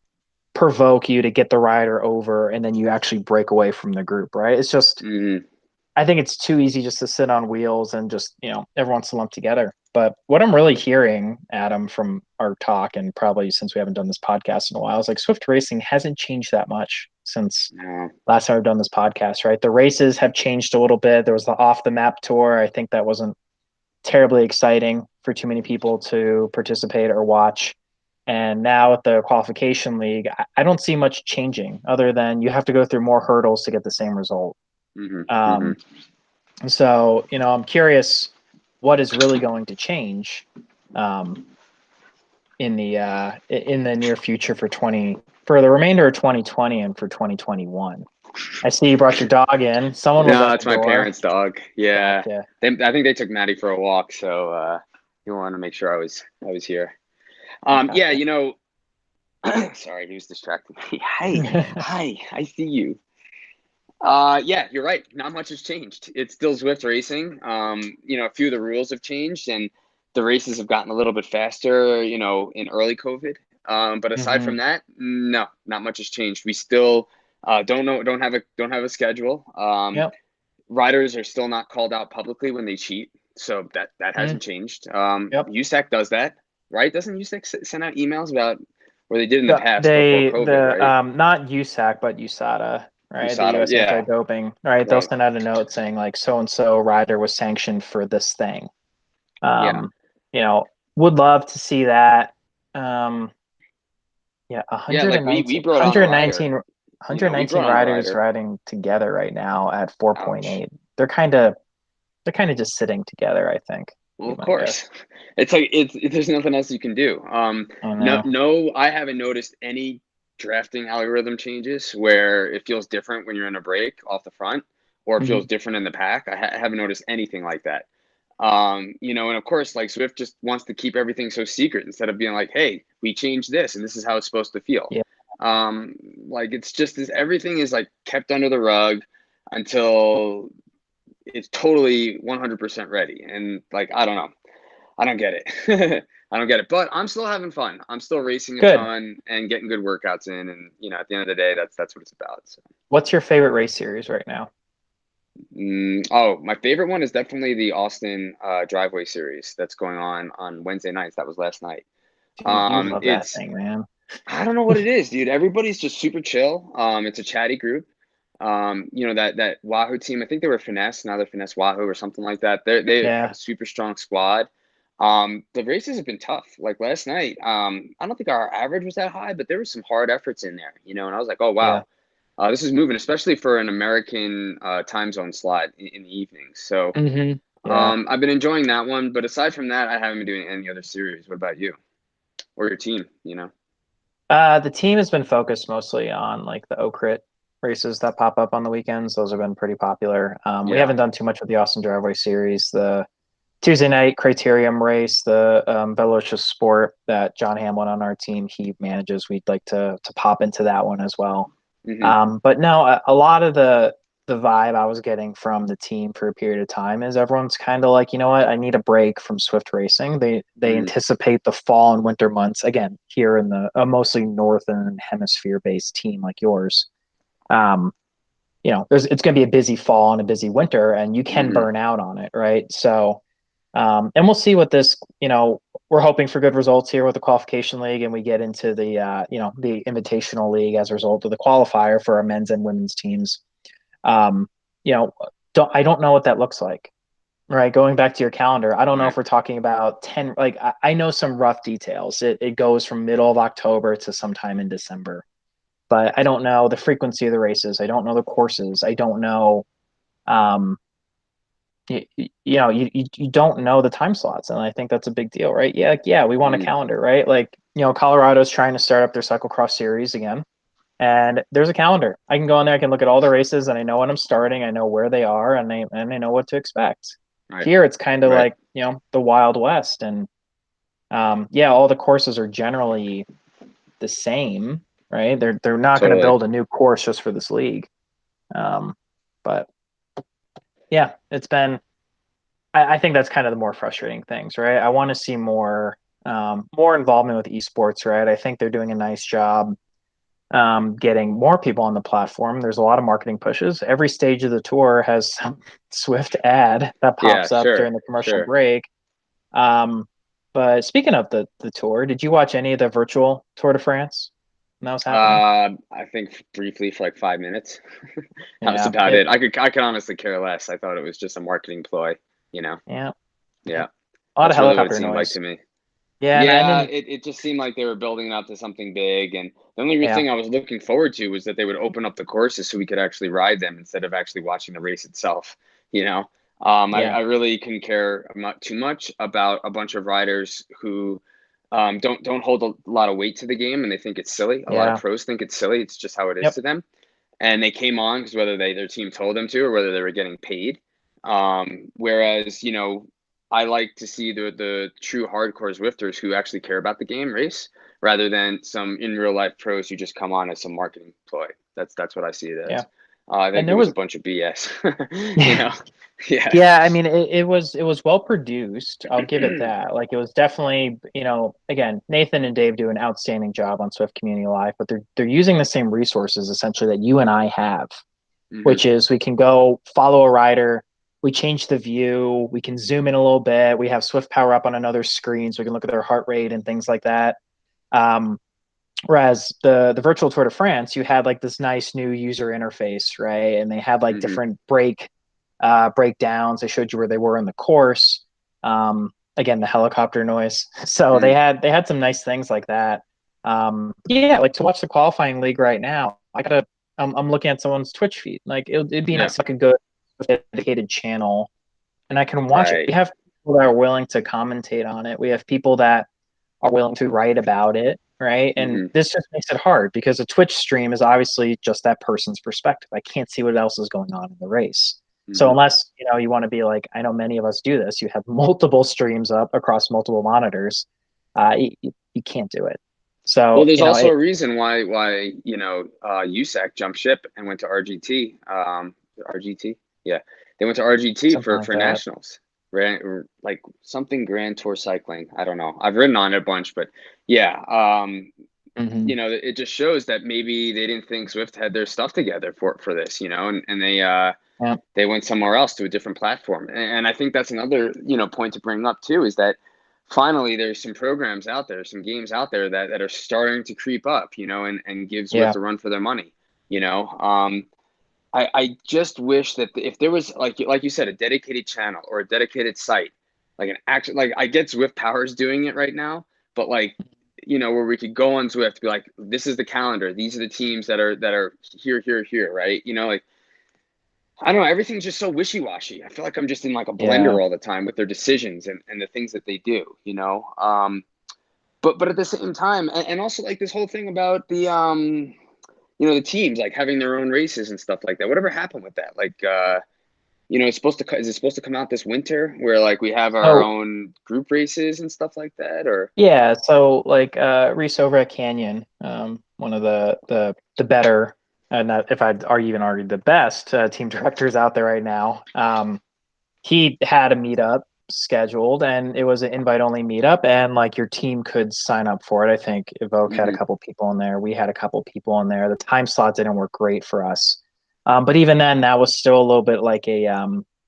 provoke you to get the rider over and then you actually break away from the group, right? It's just Mm, I think it's too easy just to sit on wheels and just, everyone's lumped together. But what I'm really hearing, Adam, from our talk, and probably since we haven't done this podcast in a while, is like Swift racing hasn't changed that much since No. last time I've done this podcast, right? The races have changed a little bit. There was the off the map tour. I think that wasn't terribly exciting for too many people to participate or watch. And now with the qualification league, I don't see much changing other than you have to go through more hurdles to get the same result. Mm-hmm. So, I'm curious what is really going to change in the near future for the remainder of 2020 and for 2021. I see you brought your dog in. Someone was No, at it's the my door. parents' dog. Yeah, Gotcha. I think they took Maddie for a walk, so you want to make sure I was here. Yeah, Gotcha. sorry, he was distracting me. Hi, I see you. Yeah, you're right. Not much has changed. It's still Zwift racing. A few of the rules have changed, and the races have gotten a little bit faster. In early COVID. But aside Mm-hmm. from that, no, not much has changed. We still don't have a schedule. Yep. Riders are still not called out publicly when they cheat, so that Mm-hmm. hasn't changed. Yep. USAC does that, right? Doesn't USAC send out emails about, or they did in the past before COVID, The right? not USAC but USADA, right? The USADA, U.S. yeah, Anti-Doping, right? They'll right, send out a note saying like so and so rider was sanctioned for this thing. yeah. Um, would love to see that. Yeah, Yeah, like we 119, brought on a rider. We brought on a riders rider. riding together right now at Ouch. 4.8. They're kind of just sitting together, I think. Well, Be of my guess. course. It's like there's nothing else you can do. I No, know. no, I haven't noticed any drafting algorithm changes where it feels different when you're in a break off the front, or it feels Mhm. different in the pack. I haven't noticed anything like that. And of course, like Swift just wants to keep everything so secret instead of being like, hey, we changed this and this is how it's supposed to feel. Yeah, Like it's just this everything is like kept under the rug until it's totally 100% ready. And like, I don't know. I don't get it. I don't get it. But I'm still having fun. I'm still racing a good. ton and getting good workouts in. And at the end of the day, that's what it's about. So. What's your favorite race series right now? Oh, my favorite one is definitely the Austin Driveway Series that's going on Wednesday nights. That was last night. Dude, you love that It's thing, man. I don't know what it is, dude. Everybody's just super chill. It's a chatty group. That Wahoo team. I think they were Finesse, now they're Finesse Wahoo or something like that. They have Yeah, a super strong squad. The races have been tough. Like last night, I don't think our average was that high, but there were some hard efforts in there. And I was like, oh yeah. wow, this is moving, especially for an American time zone slot in the evenings. So Yeah. I've been enjoying that one. But aside from that, I haven't been doing any other series. What about you or your team? The team has been focused mostly on like the Ocrit races that pop up on the weekends. Those have been pretty popular. We Yeah. haven't done too much with the Austin Driveway Series. The Tuesday night Criterium race, the Velocia Sport that John Hamlin on our team he manages. We'd like to pop into that one as well. Hmm. But no, a lot of the vibe I was getting from the team for a period of time is everyone's kind of like, you know what, I need a break from Swift racing. They Hmm. anticipate the fall and winter months again here in the mostly northern hemisphere based team like yours. Um, it's going to be a busy fall and a busy winter, and you can Hmm. burn out on it, right? So, and we'll see what this, we're hoping for good results here with the qualification league, and we get into the invitational league as a result of the qualifier for our men's and women's teams. Um, you know, I don't know what that looks like, right? Going back to your calendar, I don't know Right. if we're talking about 10, like I know some rough details. It goes from middle of October to sometime in December, but I don't know the frequency of the races. I don't know the courses. I don't know, um, you don't know the time slots. And I think that's a big deal, right? Yeah. Like, yeah. We want a Hmm. calendar, right? Like, Colorado's trying to start up their cyclocross series again. And there's a calendar. I can go in there, I can look at all the races and I know when I'm starting, I know where they are and I know what to expect. Right. Here it's kind of Right. like, the Wild West. And yeah, all the courses are generally the same, right? They're not going to Totally. build a new course just for this league. But yeah, it's been I think that's kind of the more frustrating things, right? I want to see more involvement with esports, right? I think they're doing a nice job getting more people on the platform. There's a lot of marketing pushes. Every stage of the tour has some Zwift ad that Yeah, pops up during the commercial sure. break. But speaking of the tour, did you watch any of the virtual Tour de France when that was happening? I think briefly for like 5 minutes. That was Yeah, about it. I could honestly care less. I thought it was just a marketing ploy, you know? yeah, yeah. Yeah. A lot of That's really what it helicopter seemed like noise. to me. Yeah, and I Yeah, didn't. it just seemed like they were building it up to something big. And the only Yeah, thing I was looking forward to was that they would open up the courses so we could actually ride them instead of actually watching the race itself, you know? yeah, I really couldn't care too much about a bunch of riders who don't hold a lot of weight to the game and they think it's silly. A lot of yeah. pros think it's silly. It's just how it is Yep. to them. And they came on because whether their team told them to or whether they were getting paid. Whereas, I like to see the true hardcore Zwifters who actually care about the game race rather than some in real life pros who just come on as some marketing ploy. That's what I see it Yeah, as. I and think it there was a was. bunch of BS. you know, yeah. Yeah, I mean, it was well produced. I'll give it that. Like, it was definitely, again, Nathan and Dave do an outstanding job on Swift Community Live, but they're using the same resources essentially that you and I have, hmm which is we can go follow a rider, we change the view, we can zoom in a little bit, we have Swift Power up on another screen so we can look at their heart rate and things like that. Um, Whereas the virtual Tour de France, you had like this nice new user interface, right? And they had like hmm different breakdowns. They showed you where they were in the course. Again, the helicopter noise. So they mm had some nice things like that. Yeah, like to watch the qualifying league right now. I'm looking at someone's Twitch feed. Like it'd be Yeah. nice if I could go to a dedicated channel and I can watch it. We Right. have people that are willing to commentate on it. We have people that are willing to write about it, right? And hmm this just makes it hard because a Twitch stream is obviously just that person's perspective. I can't see what else is going on in the race. So hmm unless you want to be like, I know many of us do this, you have multiple streams up across multiple monitors, you can't do it. Well, So there's also it a reason why USAC jumped ship and went to RGT. RGT, yeah, they went to RGT something for like that. nationals, right? Or like something Grand Tour cycling. I don't know. I've written on it a bunch, but yeah, Hmm. it just shows that maybe they didn't think Swift had their stuff together for this, and Yeah, they went somewhere else to a different platform. And I think that's another, point to bring up too, is that finally there's some programs out there, some games out there that are starting to creep up, and give yeah, Swift a run for their money, you know. I just wish that if there was like you said, a dedicated channel or a dedicated site, like an action, like I get Zwift Powers doing it right now, but like, where we could go on Zwift, be like, this is the calendar, these are the teams that are here, right? Like I don't know. Everything's just so wishy-washy. I feel like I'm just in like a yeah. blender all the time with their decisions and the things that they do. But at the same time, and also like this whole thing about the teams like having their own races and stuff like that. Whatever happened with that? Like, is it supposed to come out this winter where like we have our So own group races and stuff like that? Or yeah, so like Reese over at Canyon, one of the better, not if I'd argue even argue the best team directors out there right now. He had a meetup scheduled, and it was an invite only meetup, and like your team could sign up for it. I think Evoke had a hmm couple people in there. We had a couple people in there. The time slot didn't work great for us, but even then, that was still a little bit like a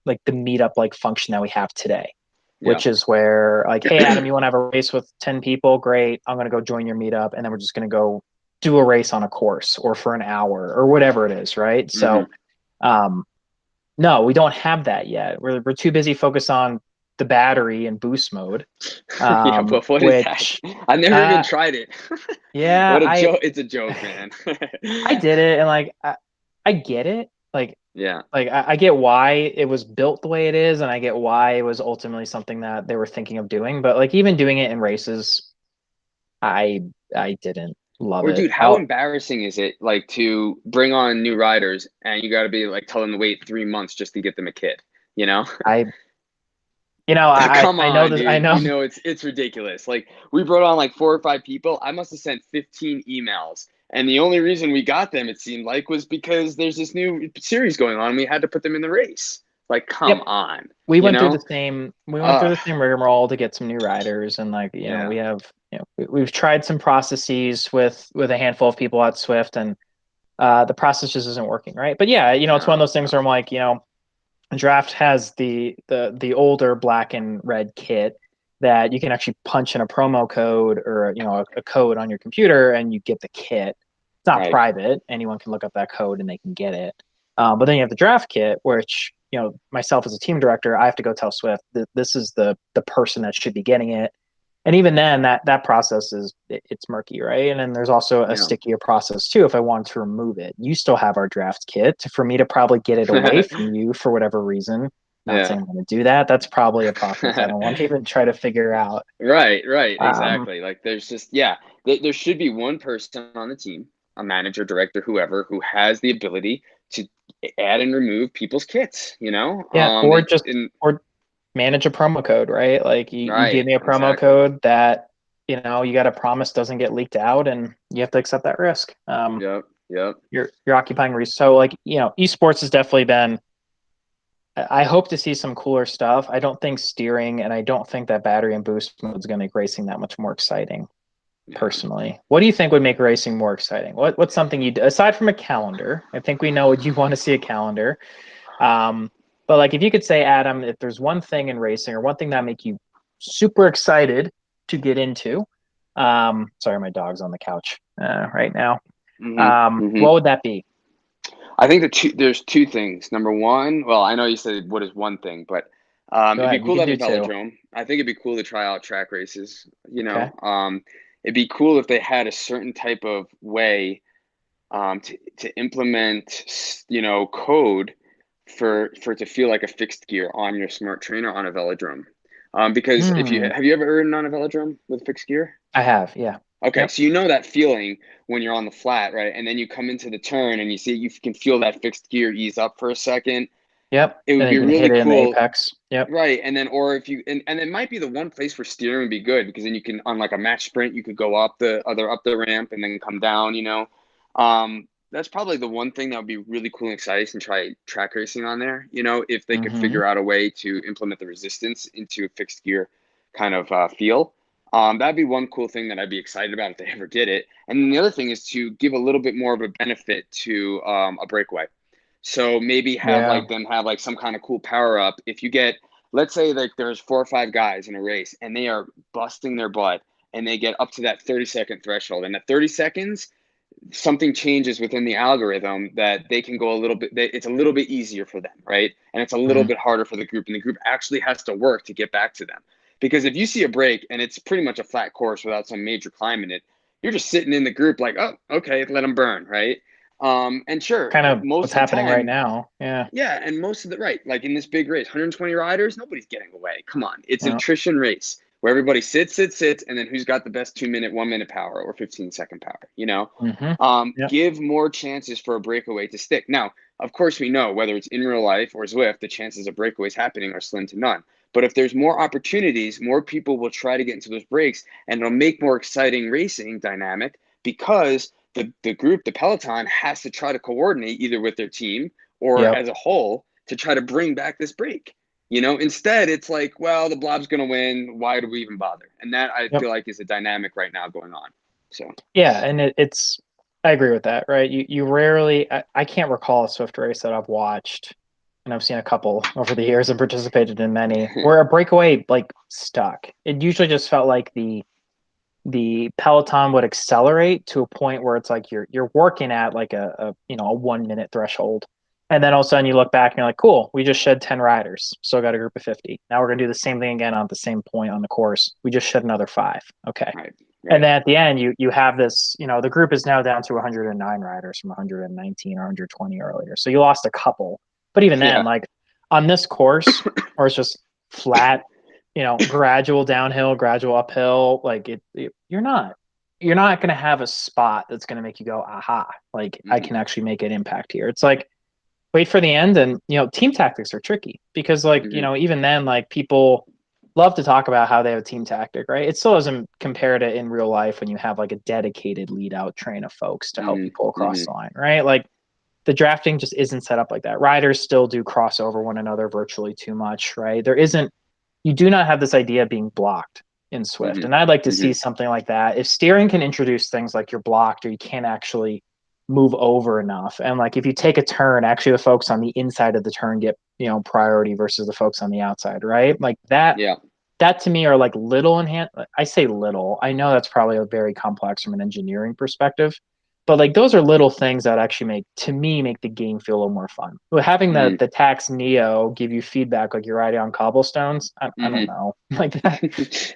like the meetup like function that we have today, yeah, which is where like, hey Adam, you want to have a race with 10 people? Great, I'm going to go join your meetup, and then we're just going to go do a race on a course or for an hour or whatever it is, right? hmm So um, no, we don't have that yet. We're too busy focused on the battery and boost mode, yeah. But what is that? which I never even uh tried it. yeah, What a I joke! It's a joke, man. I did it, and like I get it. Yeah. I get why it was built the way it is, and I get why it was ultimately something that they were thinking of doing. But like even doing it in races, I I didn't love Or it. dude, how embarrassing is it like to bring on new riders and you got to be like tell them to wait 3 months just to get them a kid, you know? I you know Come I know on, this. I dude. know. It's ridiculous. Like we brought on like 4 or 5 people. I must have sent 15 emails. And the only reason we got them, it seemed like, was because there's this new series going on and we had to put them in the race. Like, come Yep. on, We you went through know? the same Uh rigmarole to get some new riders, and like yeah. we have we've tried some processes with a handful of people at Zwift, and the process just isn't working, right? But yeah, it's one of those things where I'm like, Draft has the older black and red kit that you can actually punch in a promo code or a code on your computer and you get the kit. It's not private; anyone can look up that code and they can get it. But then you have the Draft kit, which myself as a team director, I have to go tell Zwift that this is the person that should be getting it. And even then, that process it's murky, right? And then there's also a stickier process too. If I want to remove it, you still have our Draft kit. For me to probably get it away from you for whatever reason, not saying I'm going to do that. That's probably a process I don't want to even try to figure out. Right, exactly. Like there's just there should be one person on the team, a manager, director, whoever, who has the ability to add and remove people's kits. Or manage a promo code, right? Like you give me a promo code that you got to promise doesn't get leaked out, and you have to accept that risk. Yep. You're occupying risk. So like esports has definitely been. I hope to see some cooler stuff. I don't think steering, and I don't think that battery and boost mode is going to make racing that much more exciting. Personally, what do you think would make racing more exciting? What's something you do aside from a calendar? I think we know you want to see a calendar. But like, if you could say, Adam, if there's one thing in racing or one thing that make you super excited to get into, sorry, my dog's on the couch right now. What would that be? I think there's two things. Number one, well, I know you said what is one thing, but it'd be cool to have a velodrome. I think it'd be cool to try out track races. It'd be cool if they had a certain type of way to implement, code for it to feel like a fixed gear on your smart trainer on a velodrome. Because have you ever ridden on a velodrome with fixed gear? I have, yeah. Okay, yep. So that feeling when you're on the flat, right? And then you come into the turn and you can feel that fixed gear ease up for a second. Yep. It would be really cool. Apex. Yep. Right. And then, or if you, and it might be the one place for steering would be good because then you can, on like a match sprint, you could go up the ramp and then come down, that's probably the one thing that would be really cool and exciting to try track racing on there, if they could figure out a way to implement the resistance into a fixed gear kind of feel. That'd be one cool thing that I'd be excited about if they ever did it. And then the other thing is to give a little bit more of a benefit to a breakaway. So maybe have some kind of cool power up. If you get, let's say like there's 4 or 5 guys in a race and they are busting their butt and they get up to that 30-second threshold. And at 30 seconds, something changes within the algorithm that they can go a little bit, it's a little bit easier for them, right? And it's a little bit harder for the group, and the group actually has to work to get back to them. Because if you see a break and it's pretty much a flat course without some major climb in it, you're just sitting in the group like, oh, okay, let them burn, right? And sure, kind of what's happening right now. Yeah. Yeah, and most of the like in this big race, 120 riders, nobody's getting away. Come on, it's an attrition race where everybody sits, and then who's got the best 2-minute, 1-minute power or 15-second power? Give more chances for a breakaway to stick. Now, of course, we know whether it's in real life or Zwift, the chances of breakaways happening are slim to none. But if there's more opportunities, more people will try to get into those breaks, and it'll make more exciting racing dynamic because the group, the peloton, has to try to coordinate either with their team or as a whole to try to bring back this break. Instead, it's like, well, the blob's going to win. Why do we even bother? And that I feel like is a dynamic right now going on. So yeah, and it's I agree with that, right? You rarely, I can't recall a Zwift race that I've watched, and I've seen a couple over the years and participated in many, where a breakaway like stuck. It usually just felt like the peloton would accelerate to a point where it's like you're working at like a 1-minute threshold, and then all of a sudden you look back and you're like, cool, we just shed 10 riders, still got a group of 50. Now we're gonna do the same thing again on the same point on the course. We just shed another 5. Okay. Right. And then at the end, you have this, the group is now down to 109 riders from 119 or 120 earlier. So you lost a couple. But even then, like on this course, or it's just flat, gradual downhill, gradual uphill, like you're not going to have a spot that's going to make you go, aha, like I can actually make an impact here. It's like, wait for the end. And, team tactics are tricky because like, even then, like people love to talk about how they have a team tactic, right? It still doesn't compare to in real life when you have like a dedicated lead out train of folks to help you pull across the line, right? Like the drafting just isn't set up like that. Riders still do cross over one another virtually too much, right? You do not have this idea of being blocked in Zwift. Mm-hmm. And I'd like to Mm-hmm. see something like that. If steering can introduce things like you're blocked or you can't actually move over enough. And like if you take a turn, actually the folks on the inside of the turn get, priority versus the folks on the outside, right? Like Yeah. that to me are like little enhance. I say little. I know that's probably a very complex from an engineering perspective, but like those are little things that actually make the game feel a little more fun. But having Mm-hmm. the tax Neo give you feedback like you're riding on cobblestones, I don't know. Like that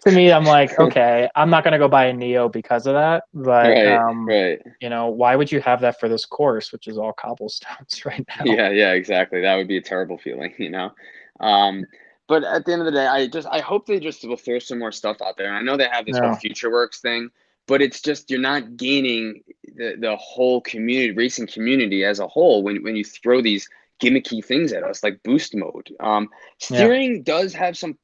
to me, I'm like, okay, I'm not gonna go buy a Neo because of that. But Right. Right. why would you have that for this course, which is all cobblestones right now? Yeah, yeah, exactly. That would be a terrible feeling, you know. Um, but at the end of the day, I hope they just will throw some more stuff out there. And I know they have this whole No. FutureWorks thing, but it's just you're not gaining the whole community, racing community as a whole when you throw these gimmicky things at us like boost mode. Yeah. Steering does have some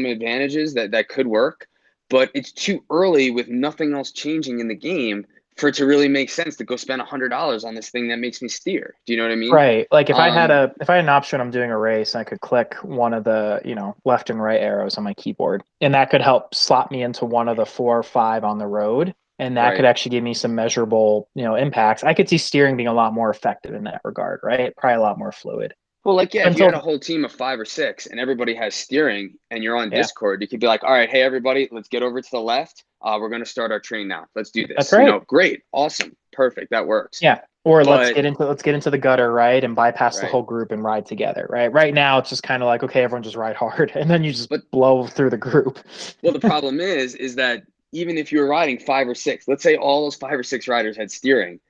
advantages that could work, but it's too early with nothing else changing in the game for it to really make sense to go spend $100 on this thing that makes me steer. Do you know what I mean? Right. Like if I had Um, an option, I'm doing a race, and I could click one of the, left and right arrows on my keyboard, and that could help slot me into one of the 4 or 5 on the road. And that could right. actually give me some measurable, impacts. I could see steering being a lot more effective in that regard, right? Probably a lot more fluid. Well, like, yeah, if you Until had a whole team of 5 or 6 and everybody has steering and you're on yeah, Discord, you could be like, all right, hey, everybody, let's get over to the left. We're going to start our train now. Let's do that's this. right. Great. Awesome. Perfect. That works. Yeah. Or But, let's get into the gutter, right? And bypass the right. whole group and ride together, right? Right now it's just kind of like, okay, everyone just ride hard, and then you just But, blow through the group. well, the problem is that even if you were riding 5 or 6, let's say all those 5 or 6 riders had steering,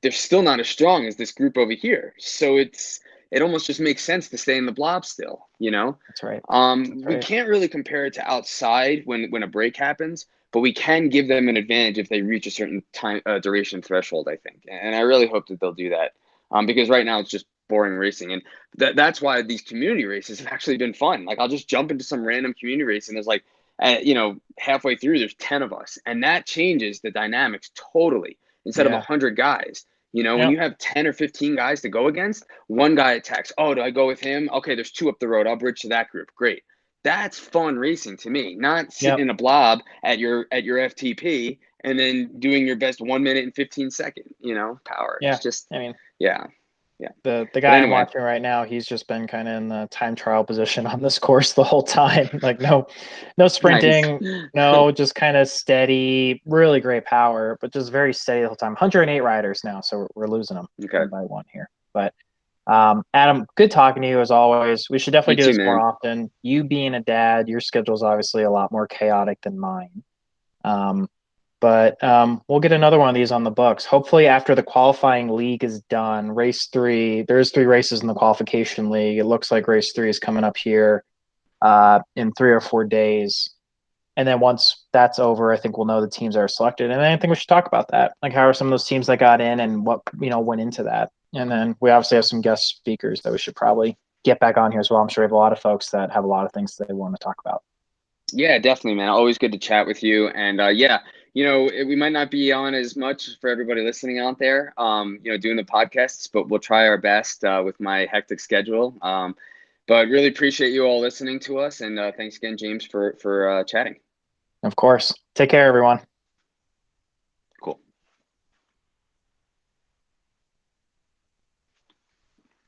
they're still not as strong as this group over here. So it almost just makes sense to stay in the blob still, you know? That's right. That's We right. can't really compare it to outside when a break happens, but we can give them an advantage if they reach a certain time duration threshold, I think. And I really hope that they'll do that. Because right now it's just boring racing. And that's why these community races have actually been fun. Like I'll just jump into some random community race and there's like, halfway through, there's 10 of us. And that changes the dynamics totally instead of Yeah. 100 guys. When Yeah. you have 10 or 15 guys to go against, one guy attacks. Oh, do I go with him? Okay, there's 2 up the road. I'll bridge to that group. Great. That's fun racing to me. Not sitting Yep. in a blob at your FTP and then doing your best 1 minute and 15 second, power. It's Yeah. just, I mean, yeah, yeah. the But guy I'm anyway, watching right now, he's just been kind of in the time trial position on this course the whole time. Like no nice. sprinting, no, just kind of steady, really great power, but just very steady the whole time. 108 riders now, so we're losing them Okay. one by one here. But Adam, good talking to you as always. We should You definitely do too, this more man. often. You being a dad, your schedule is obviously a lot more chaotic than mine. Um, but we'll get another one of these on the books. Hopefully, after the qualifying league is done, race 3, there's 3 races in the qualification league. It looks like race 3 is coming up here in 3 or 4 days. And then once that's over, I think we'll know the teams that are selected. And then I think we should talk about that. Like, how are some of those teams that got in and what, went into that? And then we obviously have some guest speakers that we should probably get back on here as well. I'm sure we have a lot of folks that have a lot of things that they want to talk about. Yeah, definitely, man. Always good to chat with you. And yeah, we might not be on as much for everybody listening out there, doing the podcasts, but we'll try our best with my hectic schedule. But really appreciate you all listening to us. And thanks again, James, for chatting. Of course. Take care, everyone.